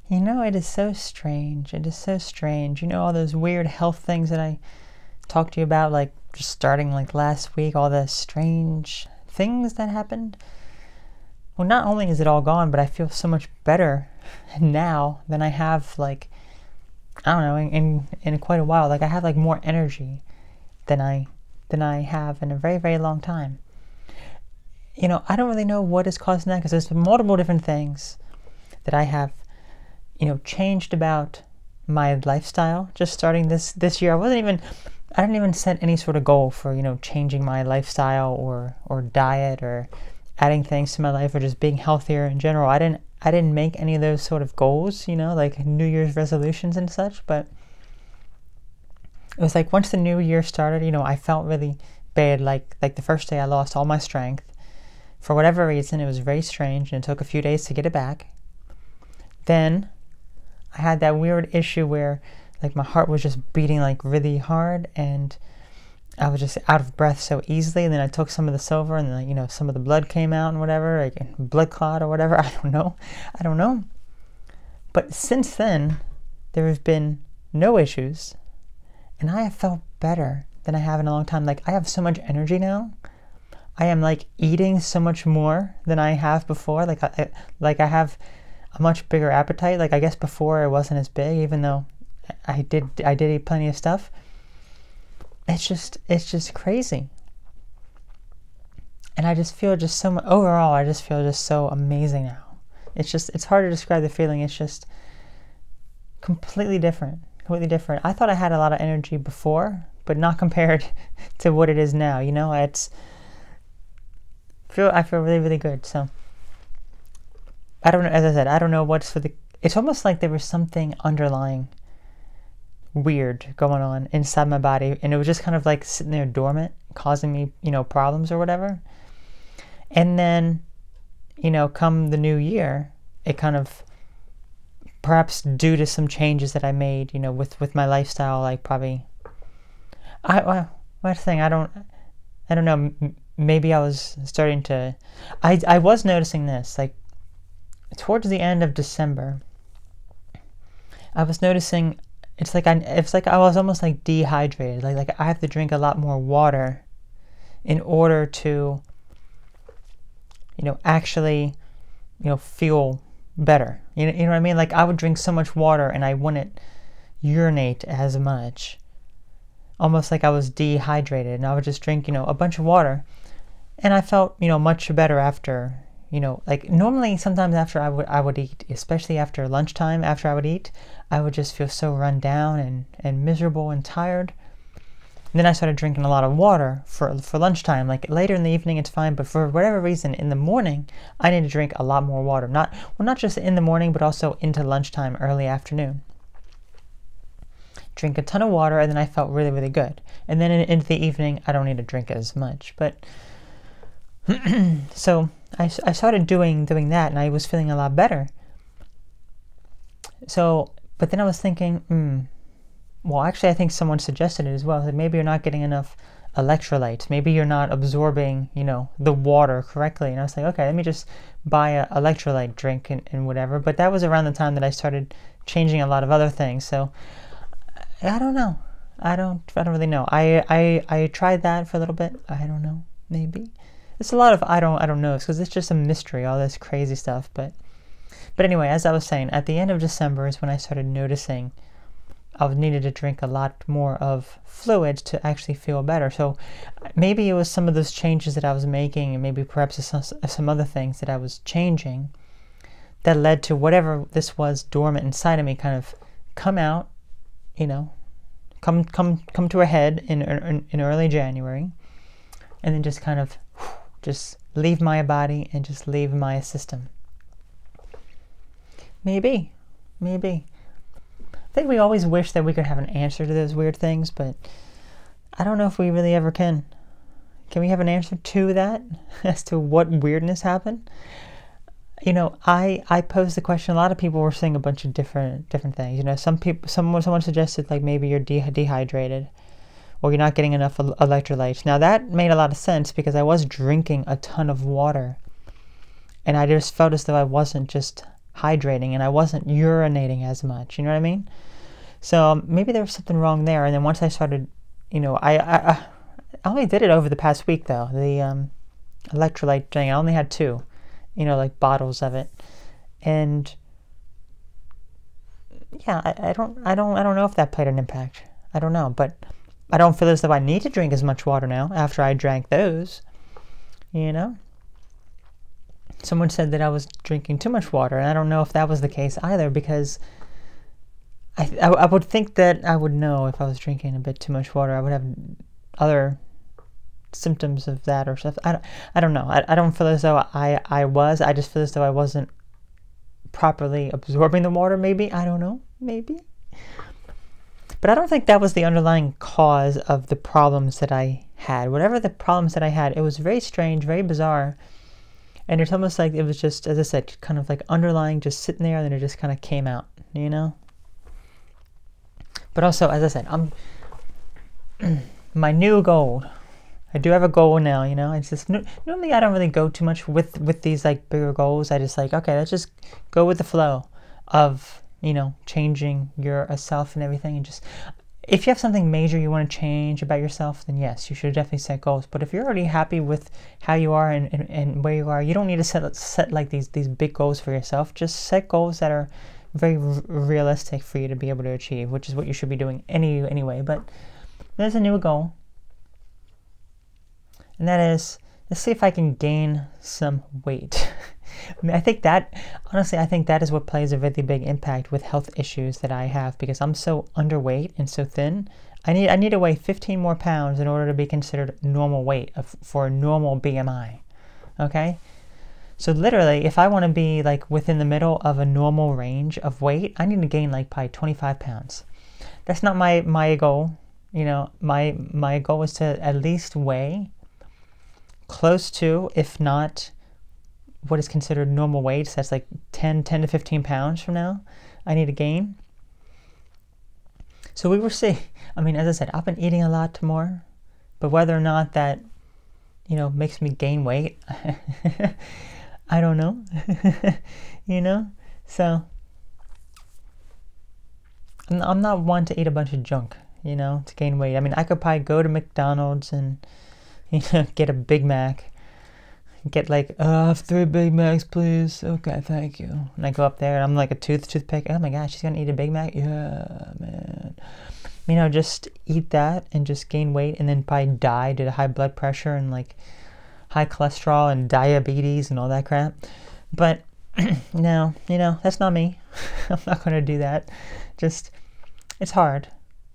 You know, it is so strange. It is so strange. You know, all those weird health things that I talked to you about, like just starting like last week, all the strange things that happened. Well, not only is it all gone, but I feel so much better now than I have, like, I don't know, in quite a while. Like, I have like more energy than I have in a very, very long time. You know, I don't really know what is causing that, because there's multiple different things that I have, you know, changed about my lifestyle just starting this year. I didn't even set any sort of goal for, you know, changing my lifestyle or diet or adding things to my life or just being healthier in general. I didn't make any of those sort of goals, you know, like New Year's resolutions and such. But it was like once the new year started, you know, I felt really bad. Like the first day I lost all my strength. For whatever reason, it was very strange, and it took a few days to get it back. Then I had that weird issue where like my heart was just beating like really hard, and I was just out of breath so easily. And then I took some of the silver, and then, you know, some of the blood came out and whatever, like blood clot or whatever. I don't know. But since then, there have been no issues, and I have felt better than I have in a long time. Like, I have so much energy now. I am like eating so much more than I have before. Like I have a much bigger appetite. Like, I guess before it wasn't as big, even though I did eat plenty of stuff. It's just crazy. And I just feel just so much, overall, I just feel just so amazing now. It's hard to describe the feeling. It's just completely different. I thought I had a lot of energy before, but not compared to what it is now. You know, I feel really, really good. So I don't know, as I said, I don't know what's it's almost like there was something underlying weird going on inside my body, and it was just kind of like sitting there dormant, causing me, you know, problems or whatever. And then, you know, come the new year, it kind of, perhaps due to some changes that I made, you know, with my lifestyle, like probably, what's the thing, I don't know, maybe I was starting to, I was noticing this, like, towards the end of December, I was noticing, it's like I was almost like dehydrated, like I have to drink a lot more water in order to, you know, actually, you know, feel better. You know what I mean? Like, I would drink so much water and I wouldn't urinate as much. Almost like I was dehydrated, and I would just drink, you know, a bunch of water. And I felt, you know, much better after, you know, like normally sometimes after I would eat, especially after lunchtime, after I would eat, I would just feel so run down and miserable and tired. And then I started drinking a lot of water for lunchtime. Like later in the evening it's fine, but for whatever reason in the morning I need to drink a lot more water. Not just in the morning, but also into lunchtime, early afternoon. Drink a ton of water, and then I felt really, really good. And then into the evening I don't need to drink as much. But so I started doing that, and I was feeling a lot better. So, but then I was thinking, well, actually I think someone suggested it as well, that maybe you're not getting enough electrolytes. Maybe you're not absorbing, you know, the water correctly. And I was like, okay, let me just buy a electrolyte drink and whatever. But that was around the time that I started changing a lot of other things. So I don't know. I don't really know. I tried that for a little bit. I don't know. Maybe. It's a lot of I don't know, because it's just a mystery, all this crazy stuff. But anyway, as I was saying, at the end of December is when I started noticing I needed to drink a lot more of fluids to actually feel better. So maybe it was some of those changes that I was making, and maybe perhaps some other things that I was changing that led to whatever this was dormant inside of me kind of come out, you know, come to a head in early January, and then just kind of just leave my body and just leave my system. Maybe. I think we always wish that we could have an answer to those weird things, but I don't know if we really ever can. Can we have an answer to that, as to what weirdness happened? You know, I posed the question. A lot of people were saying a bunch of different things. You know, someone suggested like maybe you're dehydrated, or you're not getting enough electrolytes. Now that made a lot of sense, because I was drinking a ton of water, and I just felt as though I wasn't just hydrating and I wasn't urinating as much. You know what I mean? So maybe there was something wrong there. And then once I started, I only did it over the past week though. The electrolyte thing. I only had 2, like bottles of it. And yeah, I don't know if that played an impact. I don't know, but I don't feel as though I need to drink as much water now after I drank those. Someone said that I was drinking too much water, and I don't know if that was the case either, because I would think that I would know if I was drinking a bit too much water. I would have other symptoms of that or stuff. I don't know. I don't feel as though I was. I just feel as though I wasn't properly absorbing the water, maybe. I don't know. Maybe. But I don't think that was the underlying cause of the problems that I had. Whatever the problems that I had, it was very strange, very bizarre. And it's almost like it was just, as I said, kind of like underlying, just sitting there, and then it just kind of came out, But also, as I said, my new goal. I do have a goal now, It's just, normally I don't really go too much with these like bigger goals. I just like, okay, let's just go with the flow of, changing yourself and everything. And just, if you have something major you want to change about yourself, then yes, you should definitely set goals. But if you're already happy with how you are and where you are, you don't need to set like these big goals for yourself. Just set goals that are very realistic for you to be able to achieve, which is what you should be doing anyway. But there's a new goal, and that is, let's see if I can gain some weight. I think that is what plays a really big impact with health issues that I have, because I'm so underweight and so thin. I need to weigh 15 more pounds in order to be considered normal weight for a normal BMI. Okay? So literally, if I want to be like within the middle of a normal range of weight, I need to gain like probably 25 pounds. That's not my goal. My goal is to at least weigh close to, if not what is considered normal weight. So that's like 10 to 15 pounds from now I need to gain. So we will see. I mean, as I said, I've been eating a lot more, but whether or not that, makes me gain weight, I don't know. So I'm not one to eat a bunch of junk, to gain weight. I mean, I could probably go to McDonald's and, get a Big Mac. Get like, 3 Big Macs, please. Okay, thank you. And I go up there and I'm like a toothpick. Oh my gosh, she's gonna eat a Big Mac? Yeah, man. Just eat that and just gain weight and then probably die due to high blood pressure and like high cholesterol and diabetes and all that crap. But no, that's not me. I'm not gonna do that. Just, it's hard.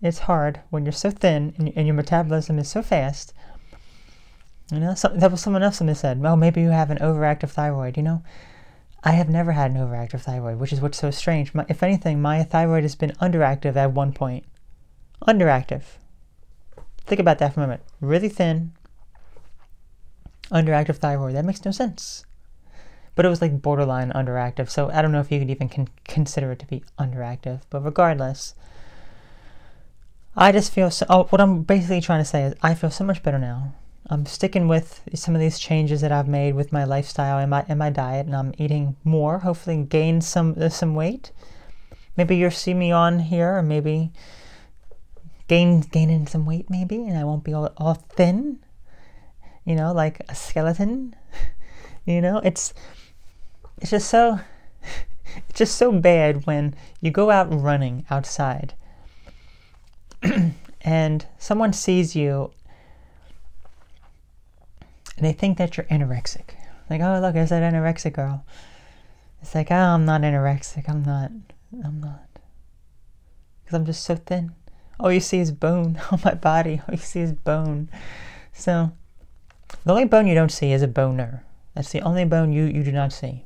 It's hard when you're so thin and your metabolism is so fast. That was someone else that said, well, maybe you have an overactive thyroid. I have never had an overactive thyroid, which is what's so strange. If anything, my thyroid has been underactive at one point. Underactive. Think about that for a moment. Really thin, underactive thyroid. That makes no sense. But it was like borderline underactive, so I don't know if you could even consider it to be underactive. But regardless, I just feel what I'm basically trying to say is I feel so much better now. I'm sticking with some of these changes that I've made with my lifestyle and my diet, and I'm eating more, hopefully gain some weight. Maybe you'll see me on here, or maybe gaining some weight, maybe, and I won't be all thin, like a skeleton. It's just so bad when you go out running outside and someone sees you and they think that you're anorexic. Like, oh, look, there's that anorexic girl. It's like, oh, I'm not anorexic. I'm not. Because I'm just so thin. All you see is bone on my body. All you see is bone. So, the only bone you don't see is a boner. That's the only bone you do not see.